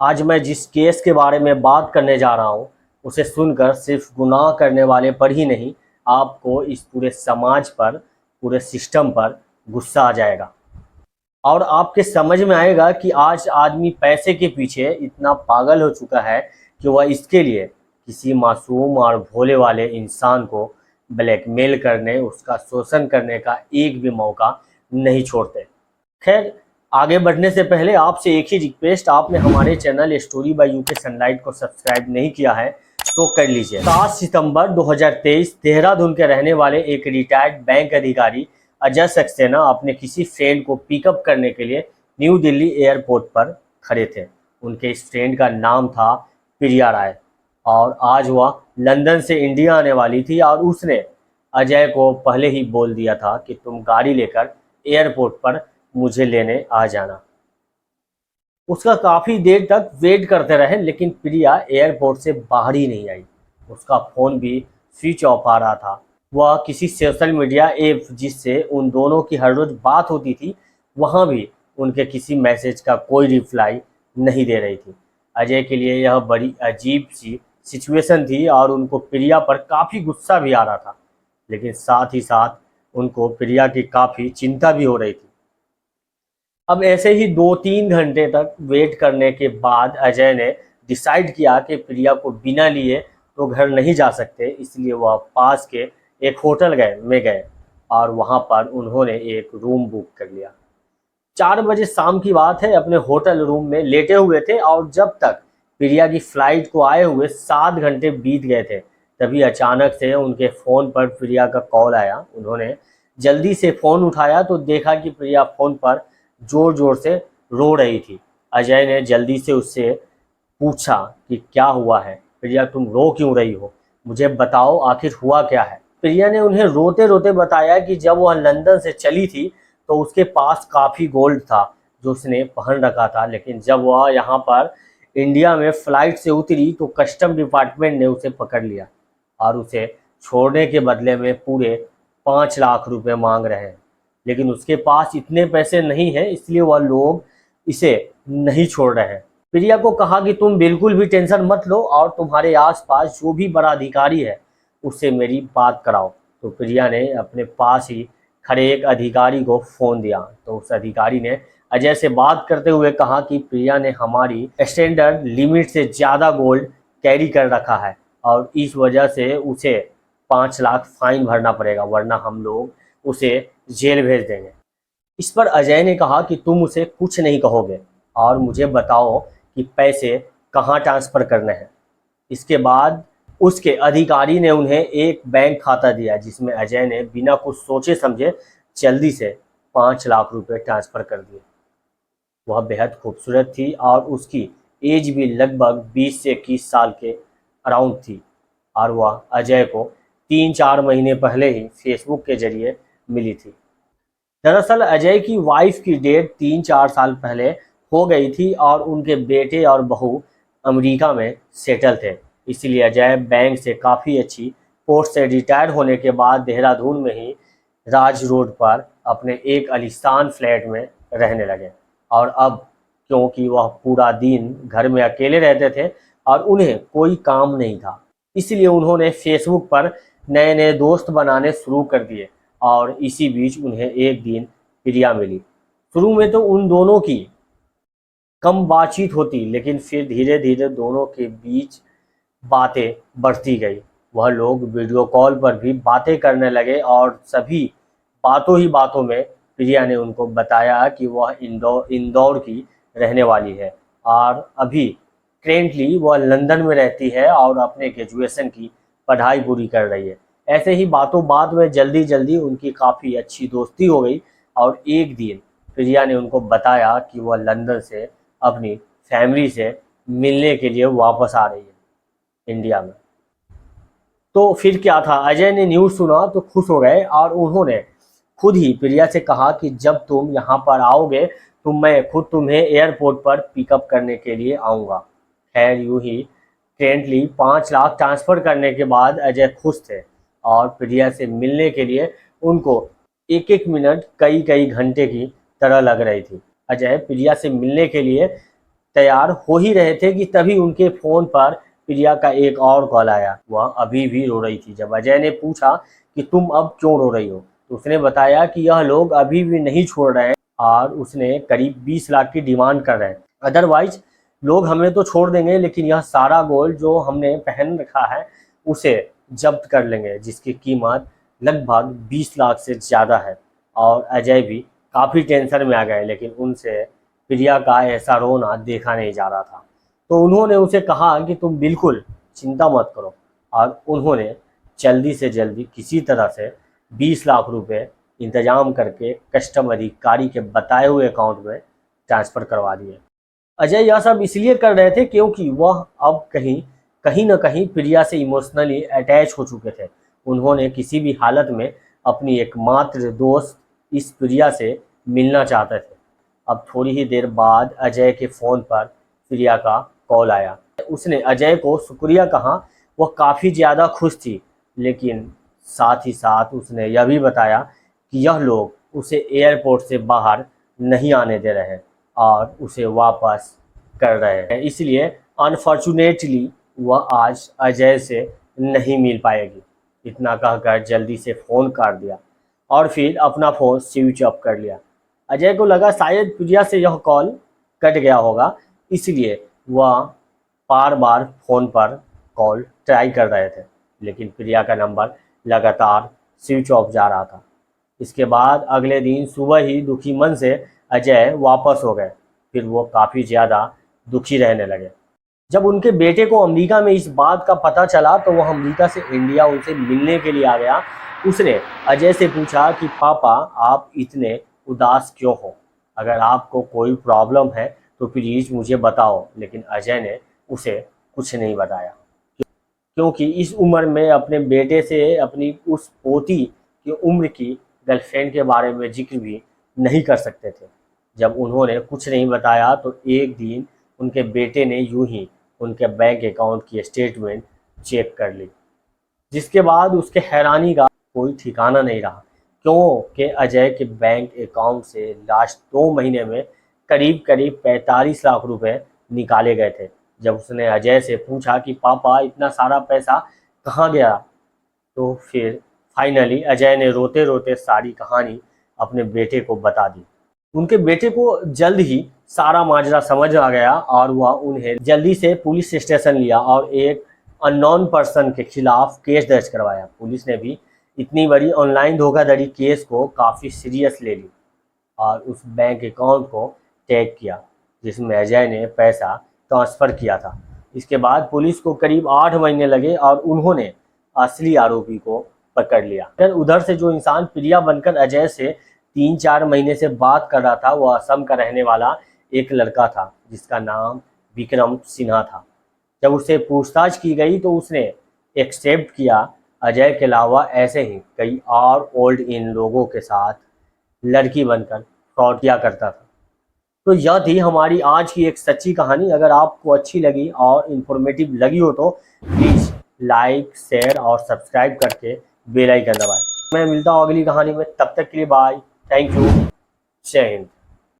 आज मैं जिस केस के बारे में बात करने जा रहा हूँ उसे सुनकर सिर्फ गुनाह करने वाले पर ही नहीं, आपको इस पूरे समाज पर, पूरे सिस्टम पर गुस्सा आ जाएगा और आपके समझ में आएगा कि आज आदमी पैसे के पीछे इतना पागल हो चुका है कि वह इसके लिए किसी मासूम और भोले वाले इंसान को ब्लैकमेल करने, उसका शोषण करने का एक भी मौका नहीं छोड़ते। खैर, आगे बढ़ने से पहले आपसे एक ही रिक्वेस्ट, आपने हमारे channel story by UK sunlight को सब्सक्राइब नहीं किया है तो कर लीजिए। 7 सितंबर 2023 देहरादून के रहने वाले एक रिटायर्ड बैंक अधिकारी अजय सक्सेना अपने किसी फ्रेंड को पिकअप करने के लिए न्यू दिल्ली एयरपोर्ट पर खड़े थे। उनके इस फ्रेंड का नाम था प्रिया राय और आज वह लंदन से इंडिया आने वाली थी और उसने अजय को पहले ही बोल दिया था कि तुम गाड़ी लेकर एयरपोर्ट पर मुझे लेने आ जाना। उसका काफ़ी देर तक वेट करते रहे लेकिन प्रिया एयरपोर्ट से बाहर ही नहीं आई। उसका फ़ोन भी स्विच ऑफ आ रहा था। वह किसी सोशल मीडिया ऐप जिससे उन दोनों की हर रोज़ बात होती थी, वहाँ भी उनके किसी मैसेज का कोई रिप्लाई नहीं दे रही थी। अजय के लिए यह बड़ी अजीब सी सिचुएशन थी और उनको प्रिया पर काफ़ी गुस्सा भी आ रहा था, लेकिन साथ ही साथ उनको प्रिया की काफ़ी चिंता भी हो रही थी। अब ऐसे ही 2-3 घंटे तक वेट करने के बाद अजय ने डिसाइड किया कि प्रिया को बिना लिए तो घर नहीं जा सकते, इसलिए वह पास के एक होटल गए और वहां पर उन्होंने एक रूम बुक कर लिया। 4 बजे शाम की बात है, अपने होटल रूम में लेटे हुए थे और जब तक प्रिया की फ्लाइट को आए हुए 7 घंटे बीत गए थे, तभी अचानक से उनके फ़ोन पर प्रिया का कॉल आया। उन्होंने जल्दी से फ़ोन उठाया तो देखा कि प्रिया फ़ोन पर ज़ोर ज़ोर से रो रही थी। अजय ने जल्दी से उससे पूछा कि क्या हुआ है प्रिया, तुम रो क्यों रही हो, मुझे बताओ आखिर हुआ क्या है। प्रिया ने उन्हें रोते रोते बताया कि जब वह लंदन से चली थी तो उसके पास काफ़ी गोल्ड था जो उसने पहन रखा था, लेकिन जब वह यहाँ पर इंडिया में फ़्लाइट से उतरी तो कस्टम डिपार्टमेंट ने उसे पकड़ लिया और उसे छोड़ने के बदले में पूरे 5 लाख रुपए मांग रहे हैं। लेकिन उसके पास इतने पैसे नहीं हैं, इसलिए वह लोग इसे नहीं छोड़ रहे हैं। प्रिया को कहा कि तुम बिल्कुल भी टेंशन मत लो और तुम्हारे आसपास जो भी बड़ा अधिकारी है उससे मेरी बात कराओ। तो प्रिया ने अपने पास ही खड़े एक अधिकारी को फ़ोन दिया तो उस अधिकारी ने अजय से बात करते हुए कहा कि प्रिया ने हमारी स्टैंडर्ड लिमिट से ज़्यादा गोल्ड कैरी कर रखा है और इस वजह से उसे 5 लाख फाइन भरना पड़ेगा, वरना हम लोग उसे जेल भेज देंगे। इस पर अजय ने कहा कि तुम उसे कुछ नहीं कहोगे और मुझे बताओ कि पैसे कहाँ ट्रांसफ़र करने हैं। इसके बाद उसके अधिकारी ने उन्हें एक बैंक खाता दिया जिसमें अजय ने बिना कुछ सोचे समझे जल्दी से 5 लाख रुपए ट्रांसफ़र कर दिए। वह बेहद खूबसूरत थी और उसकी एज भी लगभग 20 से 21 साल के अराउंड थी और वह अजय को 3-4 महीने पहले ही फेसबुक के जरिए मिली थी। दरअसल अजय की वाइफ की डेट 3-4 साल पहले हो गई थी और उनके बेटे और बहू अमेरिका में सेटल थे। इसलिए अजय बैंक से काफ़ी अच्छी पोस्ट से रिटायर होने के बाद देहरादून में ही राज रोड पर अपने एक आलीशान फ्लैट में रहने लगे। और अब क्योंकि वह पूरा दिन घर में अकेले रहते थे और उन्हें कोई काम नहीं था, इसलिए उन्होंने फेसबुक पर नए नए दोस्त बनाने शुरू कर दिए और इसी बीच उन्हें एक दिन प्रिया मिली। शुरू में तो उन दोनों की कम बातचीत होती, लेकिन फिर धीरे धीरे दोनों के बीच बातें बढ़ती गई। वह लोग वीडियो कॉल पर भी बातें करने लगे और सभी बातों ही बातों में प्रिया ने उनको बताया कि वह इंदौर की रहने वाली है और अभी करेंटली वह लंदन में रहती है और अपने ग्रेजुएशन की पढ़ाई पूरी कर रही है। ऐसे ही बातों बात में जल्दी जल्दी उनकी काफ़ी अच्छी दोस्ती हो गई और एक दिन प्रिया ने उनको बताया कि वह लंदन से अपनी फैमिली से मिलने के लिए वापस आ रही है इंडिया में। तो फिर क्या था, अजय ने न्यूज़ सुना तो खुश हो गए और उन्होंने खुद ही प्रिया से कहा कि जब तुम यहाँ पर आओगे तो मैं खुद तुम्हें एयरपोर्ट पर पिकअप करने के लिए आऊँगा। खैर, यूँ ही करेंटली 5 लाख ट्रांसफ़र करने के बाद अजय खुश थे और प्रिया से मिलने के लिए उनको एक एक मिनट कई कई घंटे की तरह लग रही थी। अजय प्रिया से मिलने के लिए तैयार हो ही रहे थे कि तभी उनके फ़ोन पर प्रिया का एक और कॉल आया। वह अभी भी रो रही थी। जब अजय ने पूछा कि तुम अब क्यों रो रही हो, तो उसने बताया कि यह लोग अभी भी नहीं छोड़ रहे हैं और उसने करीब 20 लाख की डिमांड कर रहे हैं। अदरवाइज लोग हमें तो छोड़ देंगे, लेकिन यह सारा गोल्ड जो हमने पहन रखा है उसे जब्त कर लेंगे, जिसकी कीमत लगभग 20 लाख से ज़्यादा है। और अजय भी काफ़ी टेंशन में आ गए, लेकिन उनसे प्रिया का ऐसा रोना देखा नहीं जा रहा था। तो उन्होंने उसे कहा कि तुम बिल्कुल चिंता मत करो, और उन्होंने जल्दी से जल्दी किसी तरह से 20 लाख रुपए इंतजाम करके कस्टम अधिकारी के बताए हुए अकाउंट में ट्रांसफ़र करवा दिए। अजय यह सब इसलिए कर रहे थे क्योंकि वह अब कहीं कहीं न कहीं प्रिया से इमोशनली अटैच हो चुके थे। उन्होंने किसी भी हालत में अपनी एकमात्र दोस्त इस प्रिया से मिलना चाहते थे। अब थोड़ी ही देर बाद अजय के फ़ोन पर प्रिया का कॉल आया। उसने अजय को शुक्रिया कहा। वह काफ़ी ज़्यादा खुश थी, लेकिन साथ ही साथ उसने यह भी बताया कि यह लोग उसे एयरपोर्ट से बाहर नहीं आने दे रहे हैं और उसे वापस कर रहे हैं। इसलिए अनफॉर्चुनेटली वह आज अजय से नहीं मिल पाएगी। इतना कहकर जल्दी से फ़ोन काट दिया और फिर अपना फ़ोन स्विच ऑफ कर लिया। अजय को लगा शायद प्रिया से यह कॉल कट गया होगा, इसलिए वह बार बार फ़ोन पर कॉल ट्राई कर रहे थे, लेकिन प्रिया का नंबर लगातार स्विच ऑफ जा रहा था। इसके बाद अगले दिन सुबह ही दुखी मन से अजय वापस हो गए। फिर वो काफ़ी ज़्यादा दुखी रहने लगे। जब उनके बेटे को अमेरिका में इस बात का पता चला तो वह अमेरिका से इंडिया उनसे मिलने के लिए आ गया। उसने अजय से पूछा कि पापा, आप इतने उदास क्यों हो? अगर आपको कोई प्रॉब्लम है तो प्लीज़ मुझे बताओ। लेकिन अजय ने उसे कुछ नहीं बताया, क्योंकि इस उम्र में अपने बेटे से अपनी उस पोती की उम्र की गर्लफ्रेंड के बारे में जिक्र भी नहीं कर सकते थे। जब उन्होंने कुछ नहीं बताया तो एक दिन उनके बेटे ने यूं ही उनके बैंक अकाउंट की स्टेटमेंट चेक कर ली, जिसके बाद उसके हैरानी का कोई ठिकाना नहीं रहा, क्योंकि अजय के बैंक अकाउंट से लास्ट 2 महीने में करीब करीब 45 लाख रुपए निकाले गए थे। जब उसने अजय से पूछा कि पापा, इतना सारा पैसा कहाँ गया, तो फिर फाइनली अजय ने रोते रोते सारी कहानी अपने बेटे को बता दी। उनके बेटे को जल्द ही सारा माजरा समझ आ गया और वह उन्हें जल्दी से पुलिस स्टेशन लिया और एक अननोन पर्सन के खिलाफ केस दर्ज करवाया। पुलिस ने भी इतनी बड़ी ऑनलाइन धोखाधड़ी केस को काफ़ी सीरियस ले ली और उस बैंक अकाउंट को टैग किया जिसमें अजय ने पैसा ट्रांसफ़र किया था। इसके बाद पुलिस को करीब 8 महीने लगे और उन्होंने असली आरोपी को पकड़ लिया। फिर उधर से जो इंसान प्रिया बनकर अजय से 3-4 महीने से बात कर रहा था, वह असम का रहने वाला एक लड़का था जिसका नाम विक्रम सिन्हा था। जब उससे पूछताछ की गई तो उसने एक्सेप्ट किया अजय के अलावा ऐसे ही कई और ओल्ड इन लोगों के साथ लड़की बनकर फ्रॉड किया करता था। तो यह थी हमारी आज की एक सच्ची कहानी। अगर आपको अच्छी लगी और इन्फॉर्मेटिव लगी हो तो प्लीज़ लाइक, शेयर और सब्सक्राइब करके बेल आइकन दबाएं। मैं मिलता हूँ अगली कहानी में, तब तक के लिए बाय, थैंक यू, जय हिंद।